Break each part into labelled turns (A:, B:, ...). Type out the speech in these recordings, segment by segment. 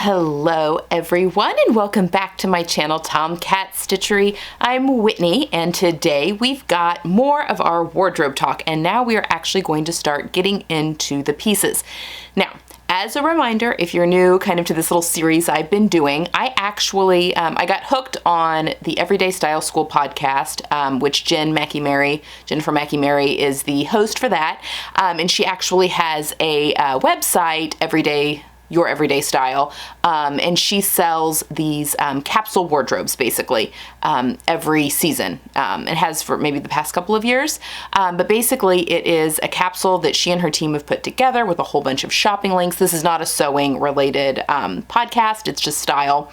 A: Hello everyone and welcome back to my channel Tomcat Stitchery. I'm Whitney and today we've got more of our wardrobe talk, and now we are actually going to start getting into the pieces. Now, as a reminder, if you're new kind of to this little series I've been doing, I actually, I got hooked on the Everyday Style School podcast, which Jennifer Mackey Mary is the host for that. And she actually has a website, Your Everyday Style, and she sells these capsule wardrobes basically every season. It has for maybe the past couple of years, but basically it is a capsule that she and her team have put together with a whole bunch of shopping links. This is not a sewing related podcast, it's just style.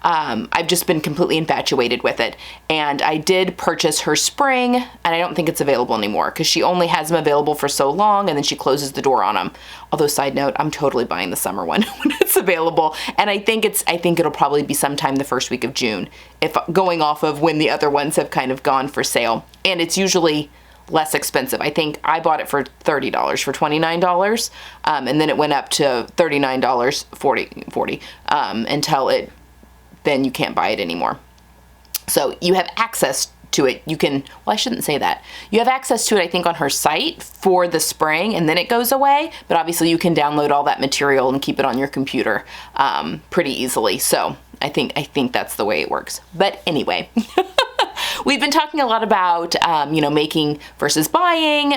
A: I've just been completely infatuated with it, and I did purchase her spring, and I don't think it's available anymore because she only has them available for so long and then she closes the door on them. Although, side note, I'm totally buying the summer one when it's available, and I think it'll probably be sometime the first week of June, if going off of when the other ones have kind of gone for sale. And it's usually less expensive. I think I bought it for $30 for $29, and then it went up to $39, $40 until then you can't buy it anymore. So you have access to it. You can, well, I shouldn't say that. You have access to it, I think, on her site for the spring, and then it goes away. But obviously you can download all that material and keep it on your computer pretty easily. So I think that's the way it works. But anyway, we've been talking a lot about, making versus buying,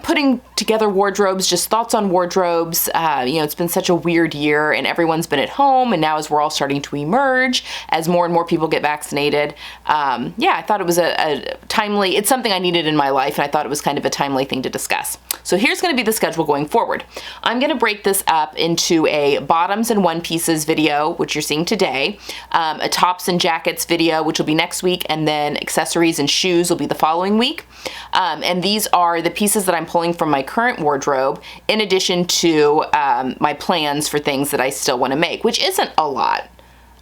A: putting together wardrobes, just thoughts on wardrobes. It's been such a weird year and everyone's been at home, and now as we're all starting to emerge, as more and more people get vaccinated, I thought it was a timely, it's something I needed in my life, and I thought it was kind of a timely thing to discuss. So here's going to be the schedule going forward. I'm going to break this up into a bottoms and one pieces video, which you're seeing today, a tops and jackets video, which will be next week, and then accessories and shoes will be the following week. And these are the pieces that I'm pulling from my current wardrobe, in addition to my plans for things that I still want to make, which isn't a lot.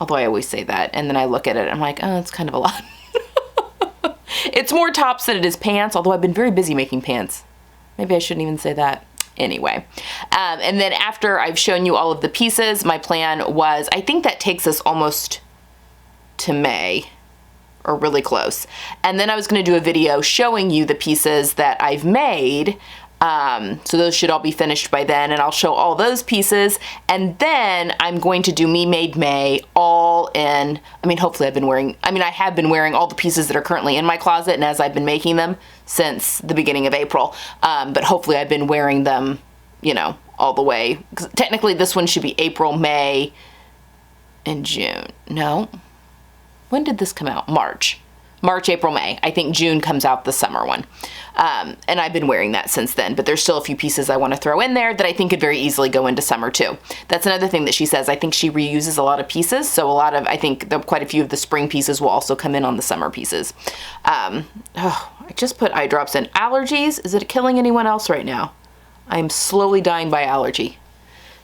A: Although I always say that, and then I look at it and I'm like, oh, it's kind of a lot. It's more tops than it is pants, although I've been very busy making pants. Maybe I shouldn't even say that. Anyway, and then after I've shown you all of the pieces, my plan was, I think that takes us almost to May, or really close. And then I was going to do a video showing you the pieces that I've made. So those should all be finished by then, and I'll show all those pieces. And then I'm going to do Me Made May all in, hopefully I have been wearing all the pieces that are currently in my closet, and as I've been making them since the beginning of April. But hopefully I've been wearing them, all the way. 'Cause technically this one should be April, May, and June. No. When did this come out? March, April, May. I think June comes out the summer one. And I've been wearing that since then, but there's still a few pieces I want to throw in there that I think could very easily go into summer too. That's another thing that she says. I think she reuses a lot of pieces, so I think quite a few of the spring pieces will also come in on the summer pieces. I just put eye drops in. Allergies, is it killing anyone else right now? I'm slowly dying by allergy.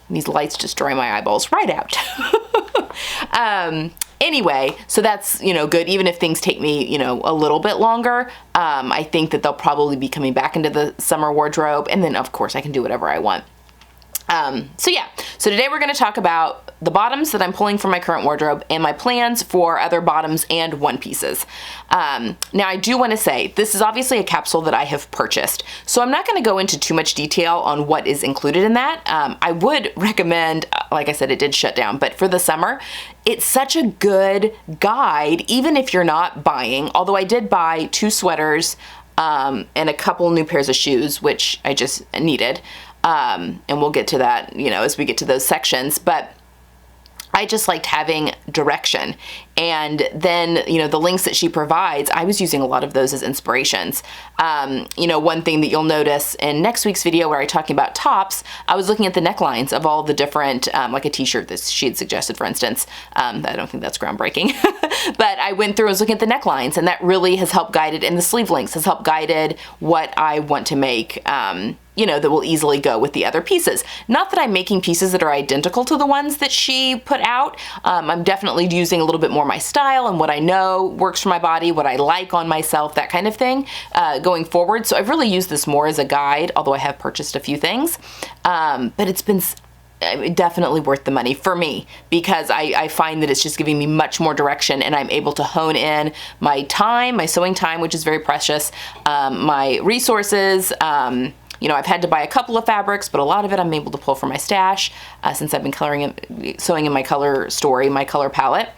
A: And these lights just dry my eyeballs right out. Anyway, so that's, good. Even if things take me, a little bit longer, I think that they'll probably be coming back into the summer wardrobe. And then, of course, I can do whatever I want. So today we're going to talk about the bottoms that I'm pulling from my current wardrobe and my plans for other bottoms and one pieces. Now I do want to say this is obviously a capsule that I have purchased, so I'm not going to go into too much detail on what is included in that. I would recommend, like I said, it did shut down, but for the summer, it's such a good guide, even if you're not buying, although I did buy 2 sweaters and a couple new pairs of shoes, which I just needed. And we'll get to that, as we get to those sections, but I just liked having direction. And then, the links that she provides, I was using a lot of those as inspirations. One thing that you'll notice in next week's video where I'm talking about tops, I was looking at the necklines of all the different, like a t-shirt that she had suggested, for instance. I don't think that's groundbreaking, but I went through and was looking at the necklines, and that really has helped guided, and the sleeve links has helped guided what I want to make, that will easily go with the other pieces. Not that I'm making pieces that are identical to the ones that she put out. I'm definitely using a little bit more my style and what I know works for my body, what I like on myself, that kind of thing, going forward. So I've really used this more as a guide, although I have purchased a few things. But it's been definitely worth the money for me, because I find that it's just giving me much more direction, and I'm able to hone in my time, my sewing time, which is very precious, my resources. You know, I've had to buy a couple of fabrics, but a lot of it I'm able to pull from my stash since I've been sewing in my color story, my color palette.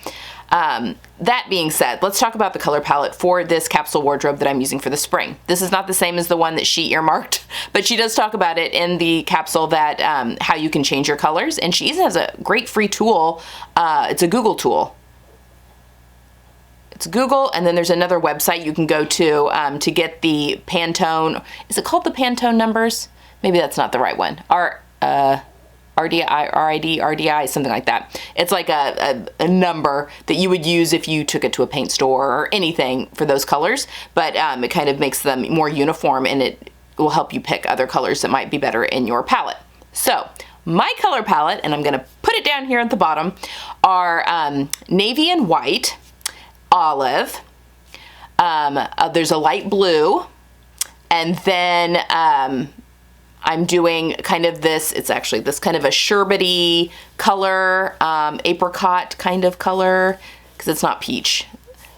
A: That being said, let's talk about the color palette for this capsule wardrobe that I'm using for the spring. This is not the same as the one that she earmarked, but she does talk about it in the capsule, that how you can change your colors, and she even has a great free tool. It's a Google tool. It's Google, and then there's another website you can go to get the Pantone. Is it called the Pantone numbers? Maybe that's not the right one. RDI, something like that. It's like a number that you would use if you took it to a paint store or anything for those colors, but it kind of makes them more uniform, and it will help you pick other colors that might be better in your palette. So my color palette, and I'm gonna put it down here at the bottom, are navy and white, olive, there's a light blue, and then I'm doing kind of this, it's actually this kind of a sherbety color, apricot kind of color, because it's not peach.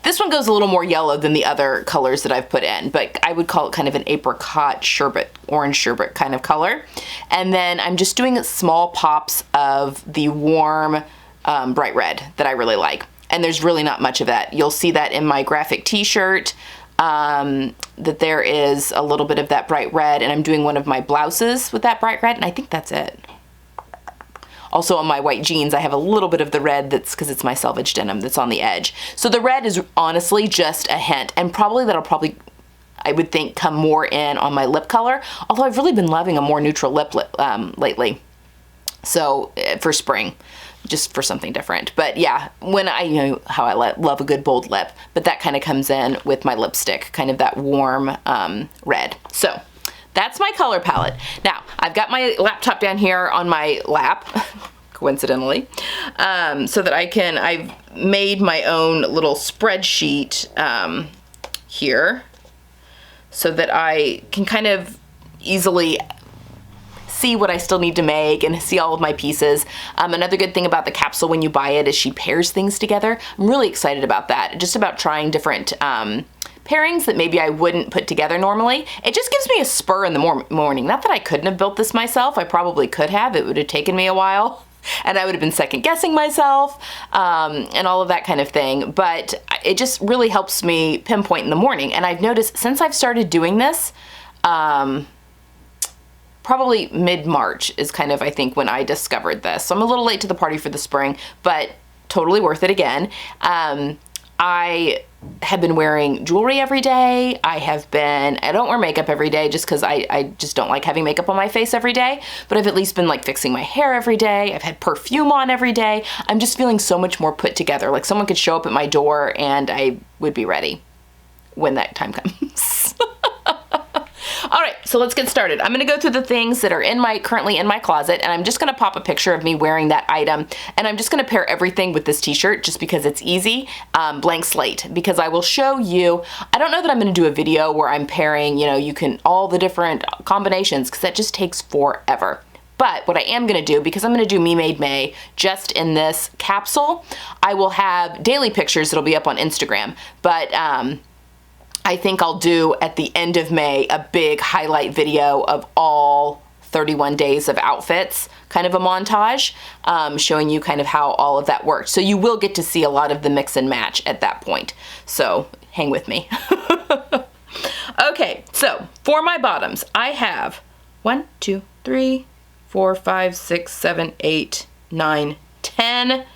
A: This one goes a little more yellow than the other colors that I've put in, but I would call it kind of an apricot sherbet, orange sherbet kind of color. And then I'm just doing small pops of the warm bright red that I really like. And there's really not much of that. You'll see that in my graphic t-shirt, that there is a little bit of that bright red, and I'm doing one of my blouses with that bright red, and I think that's it. Also on my white jeans, I have a little bit of the red, that's because it's my Selvage denim that's on the edge. So the red is honestly just a hint, and that'll probably, I would think, come more in on my lip color, although I've really been loving a more neutral lip lately. So for spring, just for something different. But yeah, when you know how I love a good bold lip, but that kind of comes in with my lipstick, kind of that warm red. So that's my color palette. Now I've got my laptop down here on my lap, coincidentally, so that I've made my own little spreadsheet here, so that I can kind of easily see what I still need to make and see all of my pieces. Another good thing about the capsule when you buy it is she pairs things together. I'm really excited about that. Just about trying different pairings that maybe I wouldn't put together normally. It just gives me a spur in the morning. Not that I couldn't have built this myself. I probably could have. It would have taken me a while, and I would have been second guessing myself and all of that kind of thing. But it just really helps me pinpoint in the morning. And I've noticed since I've started doing this, probably mid-March is kind of, I think, when I discovered this. So I'm a little late to the party for the spring, but totally worth it again. I have been wearing jewelry every day. I don't wear makeup every day just because I just don't like having makeup on my face every day, but I've at least been like fixing my hair every day. I've had perfume on every day. I'm just feeling so much more put together. Like someone could show up at my door and I would be ready when that time comes. All right, so let's get started. I'm gonna go through the things that are currently in my closet, and I'm just gonna pop a picture of me wearing that item, and I'm just gonna pair everything with this t-shirt just because it's easy, blank slate, because I will show you, I don't know that I'm gonna do a video where I'm pairing, you know, all the different combinations, because that just takes forever. But what I am gonna do, because I'm gonna do Me Made May just in this capsule, I will have daily pictures that'll be up on Instagram, but I think I'll do at the end of May a big highlight video of all 31 days of outfits, kind of a montage, showing you kind of how all of that worked. So you will get to see a lot of the mix and match at that point. So hang with me. Okay, so for my bottoms, I have 1, 2, 3, 4, 5, 6, 7, 8, 9, 10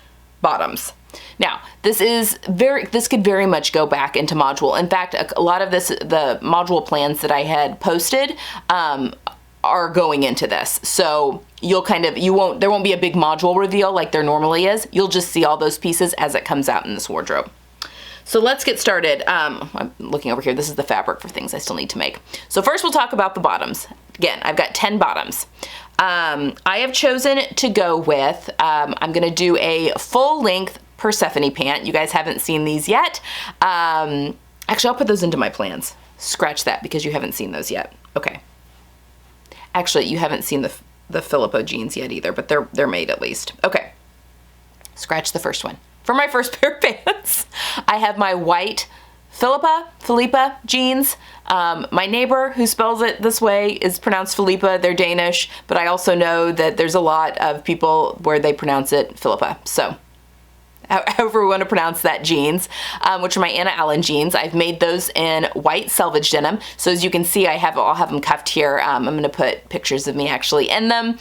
A: bottoms. Now, this could very much go back into module. In fact, a lot of the module plans that I had posted are going into this. So there won't be a big module reveal like there normally is. You'll just see all those pieces as it comes out in this wardrobe. So let's get started. I'm looking over here. This is the fabric for things I still need to make. So first we'll talk about the bottoms. Again, I've got 10 bottoms. I have chosen to go with, I'm gonna do a full length Persephone pant. You guys haven't seen these yet. Actually, I'll put those into my plans. Scratch that because you haven't seen those yet. Okay. Actually, you haven't seen the Philippa jeans yet either, but they're made at least. Okay, scratch the first one. For my first pair of pants, I have my white Philippa jeans. My neighbor who spells it this way is pronounced Philippa. They're Danish, but I also know that there's a lot of people where they pronounce it Philippa. So however we want to pronounce that jeans, which are my Anna Allen jeans. I've made those in white Selvage denim. So as you can see, I'll have them cuffed here. I'm going to put pictures of me actually in them,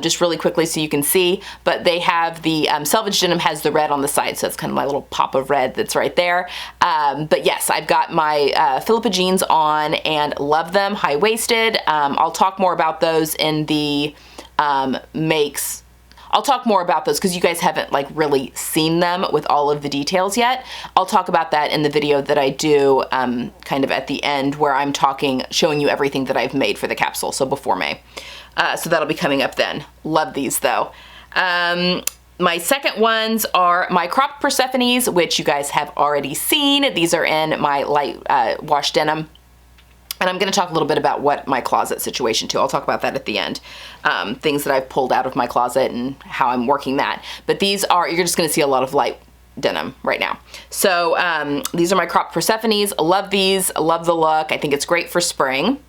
A: just really quickly so you can see. But they have the Selvage denim has the red on the side, so it's kind of my little pop of red that's right there. But yes, I've got my Philippa jeans on and love them, high-waisted. I'll talk more about those in the makes. I'll talk more about those because you guys haven't like really seen them with all of the details yet. I'll talk about that in the video that I do kind of at the end where I'm showing you everything that I've made for the capsule, so before May. So that'll be coming up then. Love these though. My second ones are my cropped Persephones, which you guys have already seen. These are in my light wash denim. And I'm going to talk a little bit about what my closet situation too. I'll talk about that at the end. Things that I've pulled out of my closet and how I'm working that. But these are, you're just going to see a lot of light denim right now. So these are my cropped Persephones. Love these. Love the look. I think it's great for spring.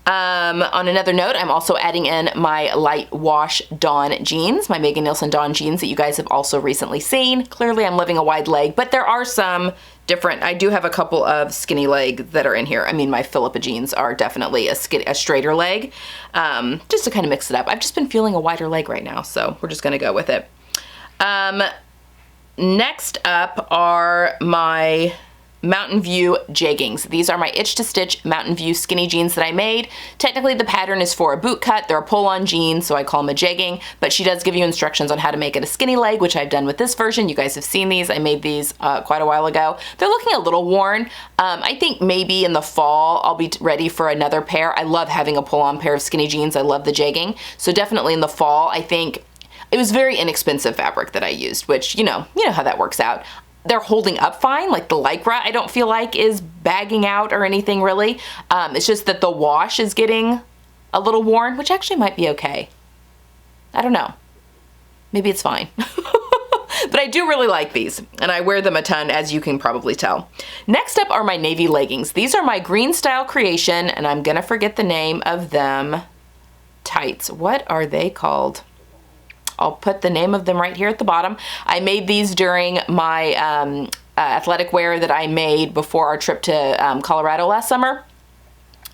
A: On another note, I'm also adding in my light wash Dawn jeans, my Megan Nielsen Dawn jeans that you guys have also recently seen. Clearly I'm living a wide leg, but there are some different, I do have a couple of skinny leg that are in here. I mean, my Philippa jeans are definitely a straighter leg, just to kind of mix it up. I've just been feeling a wider leg right now, so we're just gonna go with it. Next up are my Mountain View jeggings. These are my Itch to Stitch Mountain View skinny jeans that I made. Technically the pattern is for a boot cut. They're a pull-on jeans, so I call them a jegging, but she does give you instructions on how to make it a skinny leg, which I've done with this version. You guys have seen these. I made these quite a while ago. They're looking a little worn. I think maybe in the fall I'll be ready for another pair. I love having a pull-on pair of skinny jeans. I love the jegging. So definitely in the fall, I think it was very inexpensive fabric that I used, which, you know how that works out. They're holding up fine, like the Lycra I don't feel like is bagging out or anything really. It's just that the wash is getting a little worn, which actually might be okay. I don't know. Maybe it's fine. But I do really like these, and I wear them a ton, as you can probably tell. Next up are my navy leggings. These are my green style creation, and I'm gonna forget the name of them. Tights. What are they called? I'll put the name of them right here at the bottom. I made these during my athletic wear that I made before our trip to Colorado last summer.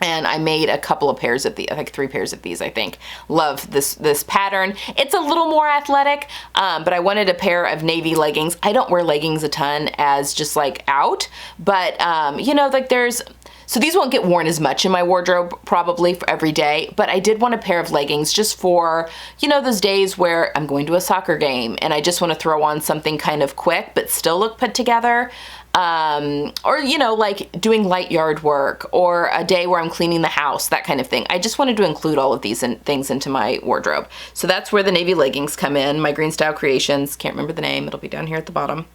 A: And I made a couple of pairs of these, like 3 pairs of these, I think. Love this pattern. It's a little more athletic, but I wanted a pair of navy leggings. I don't wear leggings a ton as just like out, but you know, like so these won't get worn as much in my wardrobe probably for every day, but I did want a pair of leggings just for, you know, those days where I'm going to a soccer game and I just want to throw on something kind of quick but still look put together. Or, you know, like doing light yard work or a day where I'm cleaning the house, that kind of thing. I just wanted to include all of these things into my wardrobe. So that's where the navy leggings come in, my Green Style Creations. Can't remember the name. It'll be down here at the bottom.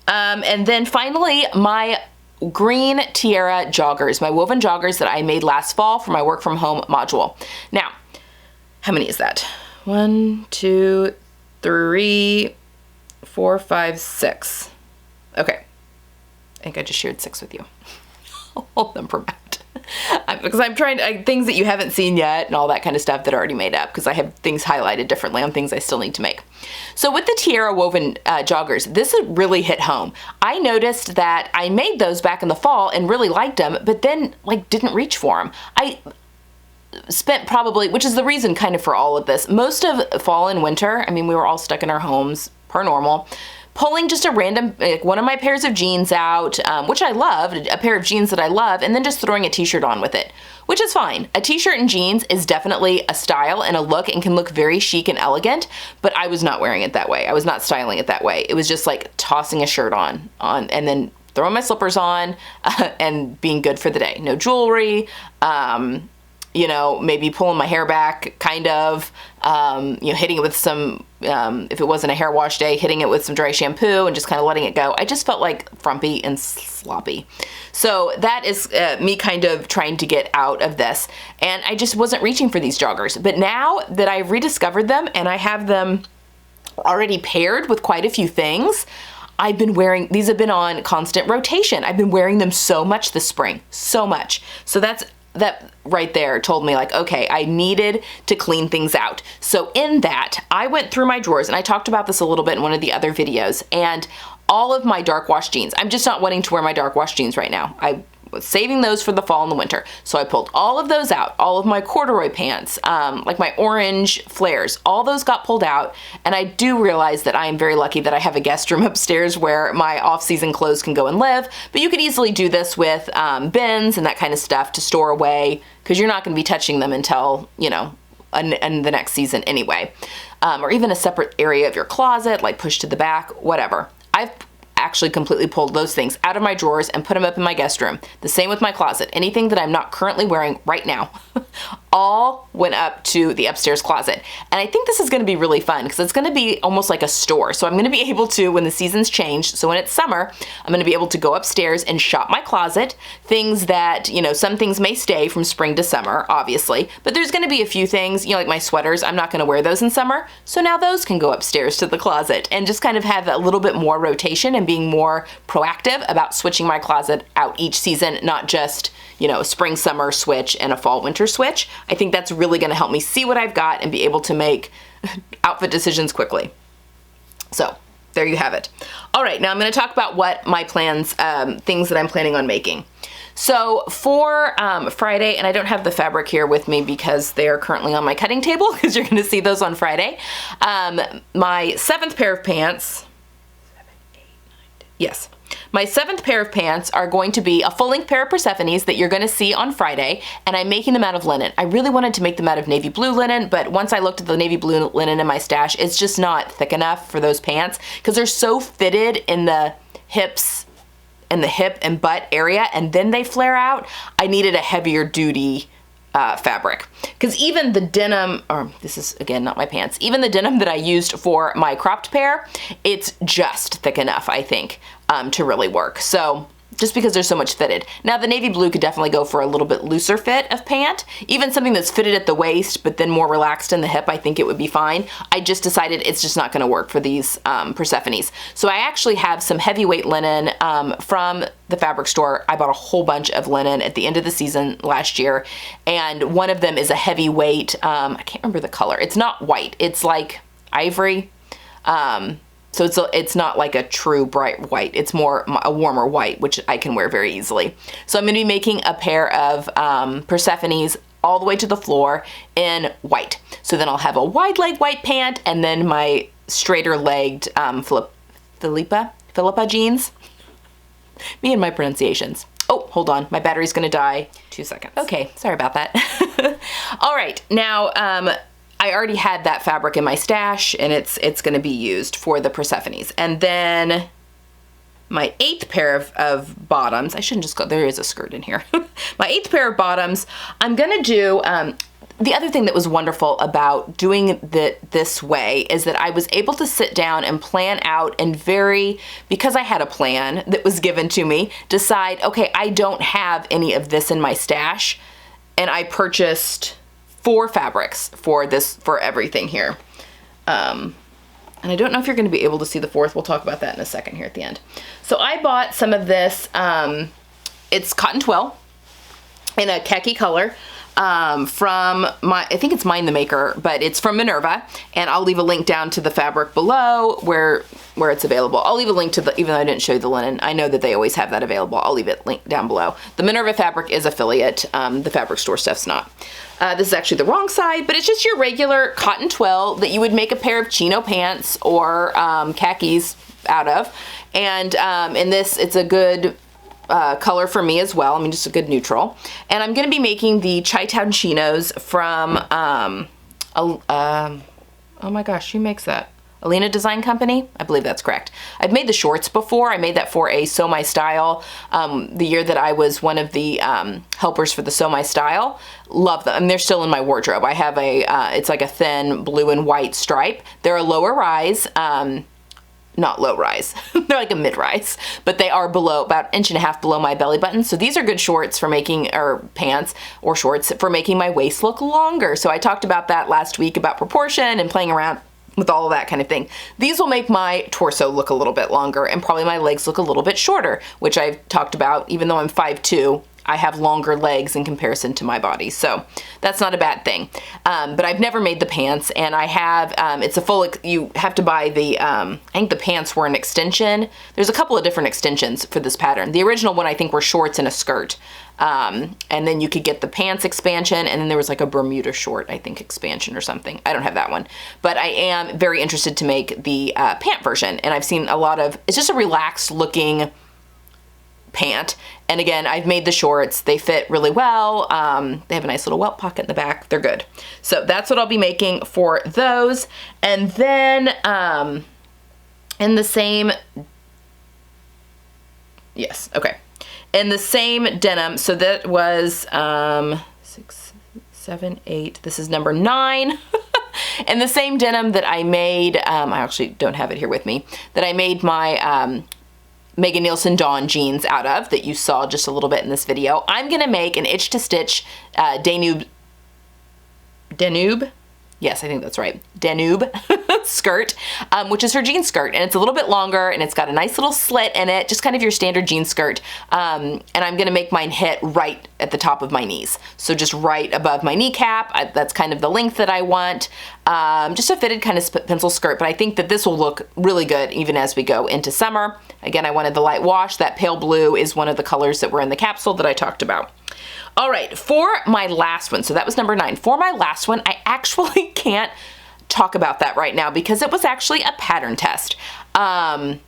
A: And then finally, my green tiara joggers, my woven joggers that I made last fall for my work from home module. Now, how many is that? 1, 2, 3, 4, 5, 6. Okay. I think I just shared 6 with you. I'll hold them for a minute. Because I'm trying to, things that you haven't seen yet and all that kind of stuff that are already made up, because I have things highlighted differently on things I still need to make. So with the tiara woven joggers, this really hit home. I noticed that I made those back in the fall and really liked them, but then like didn't reach for them. I spent probably, which is the reason kind of for all of this, most of fall and winter, I mean, we were all stuck in our homes per normal, pulling just a random, like one of my pairs of jeans out, which I loved, a pair of jeans that I love, and then just throwing a t-shirt on with it, which is fine. A t-shirt and jeans is definitely a style and a look and can look very chic and elegant, but I was not wearing it that way. I was not styling it that way. It was just like tossing a shirt on and then throwing my slippers on and being good for the day. No jewelry, you know, maybe pulling my hair back, kind of, you know, hitting it with some, if it wasn't a hair wash day, hitting it with some dry shampoo and just kind of letting it go. I just felt like frumpy and sloppy. So that is me kind of trying to get out of this. And I just wasn't reaching for these joggers. But now that I've rediscovered them and I have them already paired with quite a few things, I've been wearing, these have been on constant rotation. I've been wearing them so much this spring, so much. So that right there told me like, okay, I needed to clean things out. So in that, I went through my drawers, and I talked about this a little bit in one of the other videos, and all of my dark wash jeans, I'm just not wanting to wear my dark wash jeans right now. I was saving those for the fall and the winter. So I pulled all of those out, all of my corduroy pants, like my orange flares, all those got pulled out. And I do realize that I am very lucky that I have a guest room upstairs where my off-season clothes can go and live, but you could easily do this with bins and that kind of stuff to store away, because you're not gonna be touching them until, you know, in the next season anyway. Or even a separate area of your closet, like pushed to the back, whatever. I've actually completely pulled those things out of my drawers and put them up in my guest room. The same with my closet. Anything that I'm not currently wearing right now all went up to the upstairs closet. And I think this is gonna be really fun because it's gonna be almost like a store. So I'm gonna be able to, when the seasons change, so when it's summer, I'm gonna be able to go upstairs and shop my closet, things that, you know, some things may stay from spring to summer, obviously, but there's gonna be a few things, you know, like my sweaters, I'm not gonna wear those in summer, so now those can go upstairs to the closet and just kind of have a little bit more rotation and being more proactive about switching my closet out each season, not just, you know, spring, summer switch and a fall, winter switch. I think that's really gonna help me see what I've got and be able to make outfit decisions quickly. So there you have it. All right, now I'm gonna talk about what my plans, things that I'm planning on making. So for Friday, and I don't have the fabric here with me because they are currently on my cutting table because you're gonna see those on Friday. My 7th pair of pants, yes. My 7th pair of pants are going to be a full-length pair of Persephones that you're going to see on Friday, and I'm making them out of linen. I really wanted to make them out of navy blue linen, but once I looked at the navy blue linen in my stash, it's just not thick enough for those pants because they're so fitted in the hips and the hip and butt area, and then they flare out. I needed a heavier duty fabric, because even the denim, or this is again not my pants, even the denim that I used for my cropped pair, it's just thick enough, I think, to really work. So just because there's so much fitted. Now the navy blue could definitely go for a little bit looser fit of pant, even something that's fitted at the waist but then more relaxed in the hip, I think it would be fine. I just decided it's just not gonna work for these Persephones. So I actually have some heavyweight linen from the fabric store. I bought a whole bunch of linen at the end of the season last year, and one of them is a heavyweight, I can't remember the color. It's not white, it's like ivory. So it's not like a true bright white. It's more a warmer white, which I can wear very easily. So I'm gonna be making a pair of Persephones all the way to the floor in white. So then I'll have a wide leg white pant and then my straighter legged Philippa jeans. Me and my pronunciations. Oh, hold on, my battery's gonna die. 2 seconds. Okay, sorry about that. All right, now, I already had that fabric in my stash and it's gonna be used for the Persephones. And then my 8th pair of bottoms, I shouldn't just go, there is a skirt in here. My 8th pair of bottoms, I'm gonna do, the other thing that was wonderful about doing this way is that I was able to sit down and plan out and because I had a plan that was given to me, decide, okay, I don't have any of this in my stash, and I purchased 4 fabrics for everything here. And I don't know if you're gonna be able to see the 4th. We'll talk about that in a second here at the end. So I bought some of this, it's cotton twill in a khaki color from I think it's Mind the Maker, but it's from Minerva, and I'll leave a link down to the fabric below where it's available. I'll leave a link to even though I didn't show you the linen, I know that they always have that available. I'll leave it linked down below. The Minerva fabric is affiliate, the fabric store stuff's not. This is actually the wrong side, but it's just your regular cotton twill that you would make a pair of chino pants or khakis out of. And in this, it's a good color for me as well. I mean, just a good neutral. And I'm going to be making the Chi-Town chinos from, oh my gosh, who makes that? Alina Design Company. I believe that's correct. I've made the shorts before. I made that for a Sew My Style the year that I was one of the helpers for the Sew My Style. Love them. And they're still in my wardrobe. I have it's like a thin blue and white stripe. They're a lower rise. Not low rise, they're like a mid rise, but they are below, about 1.5 inches below my belly button. So these are good shorts for making, or pants or shorts for making my waist look longer. So I talked about that last week about proportion and playing around with all of that kind of thing. These will make my torso look a little bit longer and probably my legs look a little bit shorter, which I've talked about. Even though I'm 5'2", I have longer legs in comparison to my body. So that's not a bad thing. But I've never made the pants, and I have, it's a full, you have to buy the, I think the pants were an extension. There's a couple of different extensions for this pattern. The original one I think were shorts and a skirt. And then you could get the pants expansion, and then there was like a Bermuda short, I think, expansion or something. I don't have that one. But I am very interested to make the pant version, and I've seen a lot of, it's just a relaxed looking pant. And again, I've made the shorts. They fit really well. They have a nice little welt pocket in the back. They're good. So that's what I'll be making for those. And then in the same, yes, okay. In the same denim, so that was 6, 7, 8, this is number 9. In the same denim that I made, I actually don't have it here with me, that I made my Megan Nielsen Dawn jeans out of, that you saw just a little bit in this video. I'm gonna make an itch to stitch Denim, yes, I think that's right, Denim skirt, which is her jean skirt, and it's a little bit longer, and it's got a nice little slit in it, just kind of your standard jean skirt. And I'm gonna make mine hit right at the top of my knees, so just right above my kneecap. That's kind of the length that I want. Just a fitted kind of pencil skirt, but I think that this will look really good even as we go into summer. Again, I wanted the light wash. That pale blue is one of the colors that were in the capsule that I talked about. All right, for my last one, so that was number 9. For my last one, I actually can't talk about that right now because it was actually a pattern test. I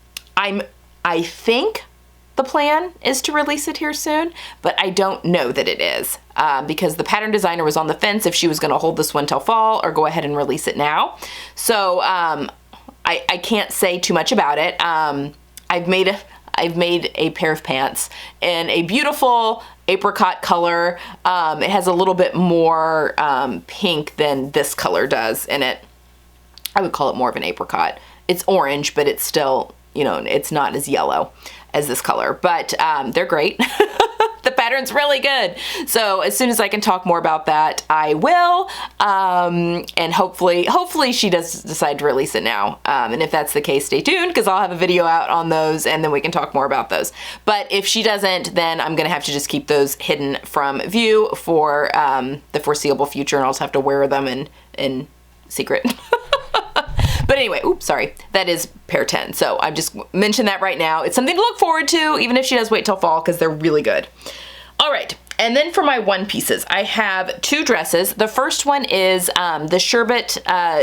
A: think the plan is to release it here soon, but I don't know that it is because the pattern designer was on the fence if she was gonna hold this one till fall or go ahead and release it now. So I can't say too much about it. I've made a pair of pants in a beautiful apricot color. It has a little bit more pink than this color does in it. I would call it more of an apricot. It's orange, but it's still, you know, it's not as yellow as this color, but they're great. The pattern's really good. So as soon as I can talk more about that, I will. And hopefully she does decide to release it now. And if that's the case, stay tuned because I'll have a video out on those and then we can talk more about those. But if she doesn't, then I'm gonna have to just keep those hidden from view for the foreseeable future, and I'll just have to wear them in secret. But anyway, oops, sorry, that is pair 10. So I just mentioned that right now. It's something to look forward to, even if she does wait till fall, because they're really good. All right, and then for my one pieces, I have 2 dresses. The first one is the sherbet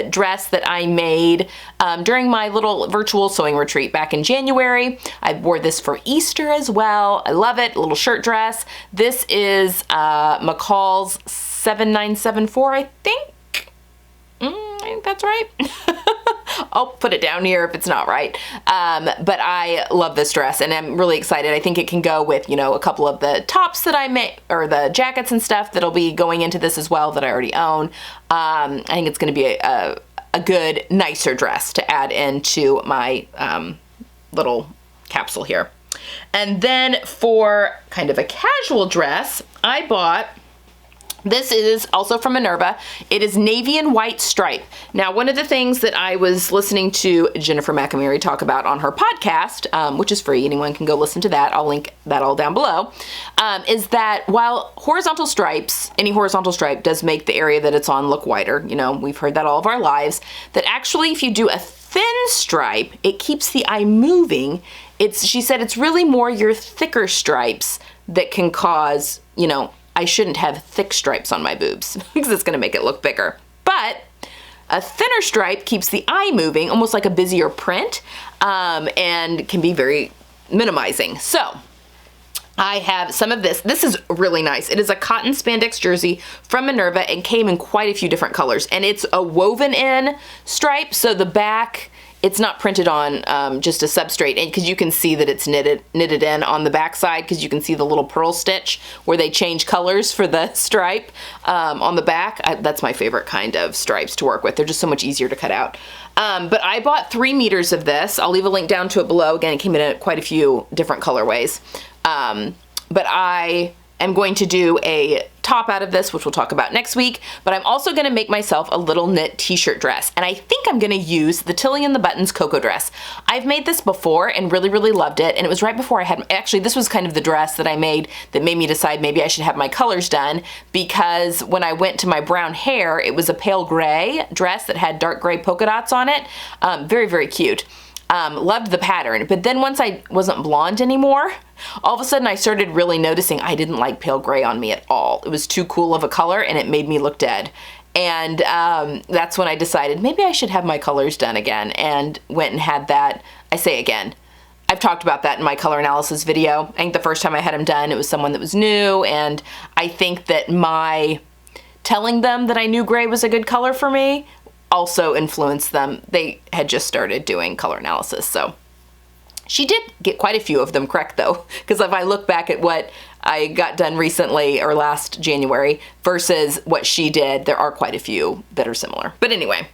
A: dress that I made during my little virtual sewing retreat back in January. I wore this for Easter as well. I love it, a little shirt dress. This is McCall's 7974, I think. I think that's right. I'll put it down here if it's not right. But I love this dress and I'm really excited. I think it can go with, you know, a couple of the tops that I made, or the jackets and stuff that'll be going into this as well that I already own. I think it's gonna be a good, nicer dress to add into my little capsule here. And then for kind of a casual dress, I bought, this is also from Minerva. It is navy and white stripe. Now, one of the things that I was listening to Jennifer McAmery talk about on her podcast, which is free, anyone can go listen to that, I'll link that all down below, is that while horizontal stripes, any horizontal stripe does make the area that it's on look wider, you know, we've heard that all of our lives, that actually if you do a thin stripe, it keeps the eye moving. She said it's really more your thicker stripes that can cause, you know, I shouldn't have thick stripes on my boobs because it's gonna make it look bigger. But a thinner stripe keeps the eye moving, almost like a busier print, and can be very minimizing. So I have some of this. This is really nice. It is a cotton spandex jersey from Minerva and came in quite a few different colors. And it's a woven in stripe, so the back, it's not printed on just a substrate, and because you can see that it's knitted in on the back side, because you can see the little pearl stitch where they change colors for the stripe on the back. That's my favorite kind of stripes to work with. They're just so much easier to cut out. But I bought 3 meters of this. I'll leave a link down to it below. Again, it came in quite a few different colorways. But I am going to do a top out of this, which we'll talk about next week, but I'm also gonna make myself a little knit t-shirt dress, and I think I'm gonna use the Tilly and the Buttons Cocoa dress. I've made this before and really, really loved it, and it was right before I had, actually this was kind of the dress that I made that made me decide maybe I should have my colors done, because when I went to my brown hair, it was a pale gray dress that had dark gray polka dots on it. Very, very cute. Loved the pattern, but then once I wasn't blonde anymore, all of a sudden I started really noticing I didn't like pale gray on me at all. It was too cool of a color and it made me look dead. And that's when I decided maybe I should have my colors done again, and went and had that. I say again, I've talked about that in my color analysis video. I think the first time I had them done, it was someone that was new, and I think that my telling them that I knew gray was a good color for me also influenced them. They had just started doing color analysis, so. She did get quite a few of them correct though, because if I look back at what I got done recently or last January versus what she did, there are quite a few that are similar. But anyway,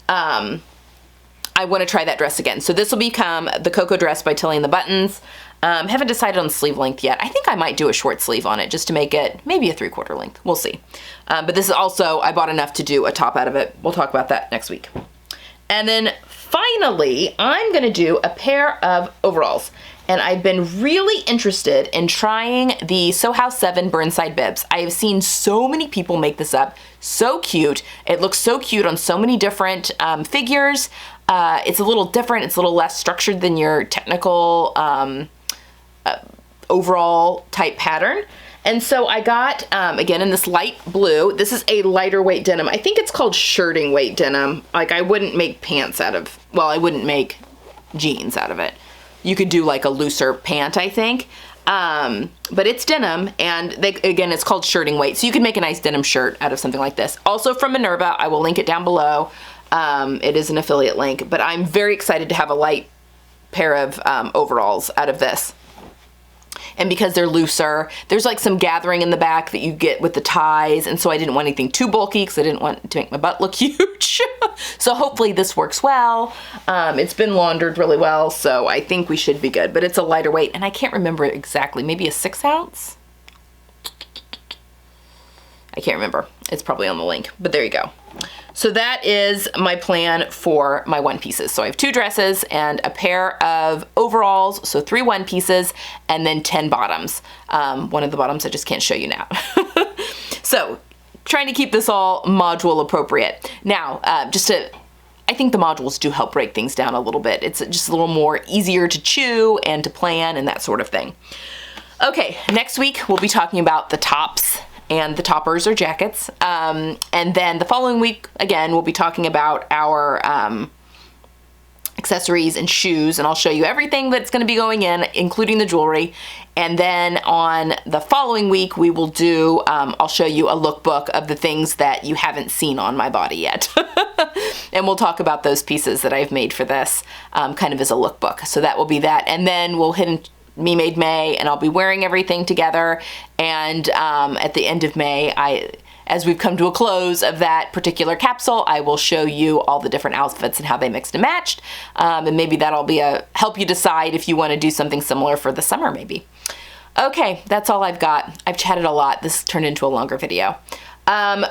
A: I want to try that dress again. So this will become the Cocoa dress by Tilly and the Buttons. Haven't decided on the sleeve length yet. I think I might do a short sleeve on it just to make it maybe a 3/4 length. We'll see. But this is also, I bought enough to do a top out of it. We'll talk about that next week. And then finally, I'm gonna do a pair of overalls. And I've been really interested in trying the Sew House 7 Burnside bibs. I have seen so many people make this up. So cute. It looks so cute on so many different figures. It's a little different. It's a little less structured than your technical overall type pattern. And so I got, again, in this light blue, this is a lighter weight denim. I think it's called shirting weight denim. Like, I wouldn't make pants out of, well, I wouldn't make jeans out of it. You could do like a looser pant, I think. But it's denim, and again, it's called shirting weight. So you can make a nice denim shirt out of something like this. Also from Minerva, I will link it down below. It is an affiliate link, but I'm very excited to have a light pair of overalls out of this. And because they're looser, there's like some gathering in the back that you get with the ties, and so I didn't want anything too bulky because I didn't want to make my butt look huge. So hopefully this works well. It's been laundered really well, so I think we should be good, but it's a lighter weight, and I can't remember exactly, maybe a 6 ounce? I can't remember. It's probably on the link, but there you go. So that is my plan for my one pieces. So I have 2 dresses and a pair of overalls, so 3 one pieces, and then 10 bottoms. One of the bottoms I just can't show you now. So trying to keep this all module appropriate. Now, I think the modules do help break things down a little bit. It's just a little more easier to chew and to plan and that sort of thing. Okay, next week we'll be talking about the tops and the toppers or jackets. And then the following week, again, we'll be talking about our accessories and shoes, and I'll show you everything that's gonna be going in, including the jewelry. And then on the following week, we will do, I'll show you a lookbook of the things that you haven't seen on my body yet. And we'll talk about those pieces that I've made for this, kind of as a lookbook. So that will be that. And then we'll hit into Me Made May, and I'll be wearing everything together. And at the end of May, as we've come to a close of that particular capsule, I will show you all the different outfits and how they mixed and matched. And maybe that'll be help you decide if you want to do something similar for the summer, maybe. Okay, that's all I've got. I've chatted a lot. This turned into a longer video.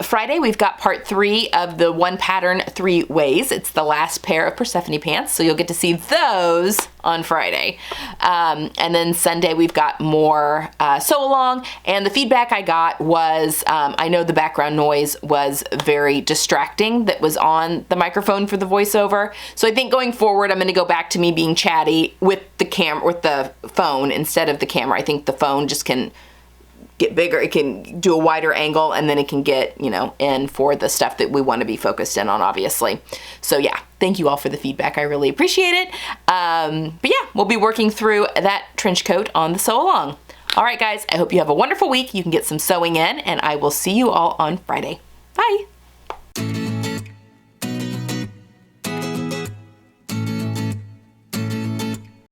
A: Friday, we've got part 3 of the One Pattern 3 Ways. It's the last pair of Persephone pants, so you'll get to see those on Friday. And then Sunday, we've got more sew along, and the feedback I got was, I know the background noise was very distracting that was on the microphone for the voiceover. So I think going forward, I'm gonna go back to me being chatty with the phone instead of the camera. I think the phone just can get bigger, it can do a wider angle, and then it can get, you know, in for the stuff that we want to be focused in on, obviously. So yeah, thank you all for the feedback. I really appreciate it. But yeah, we'll be working through that trench coat on the sew along. All right, guys, I hope you have a wonderful week. You can get some sewing in, and I will see you all on Friday.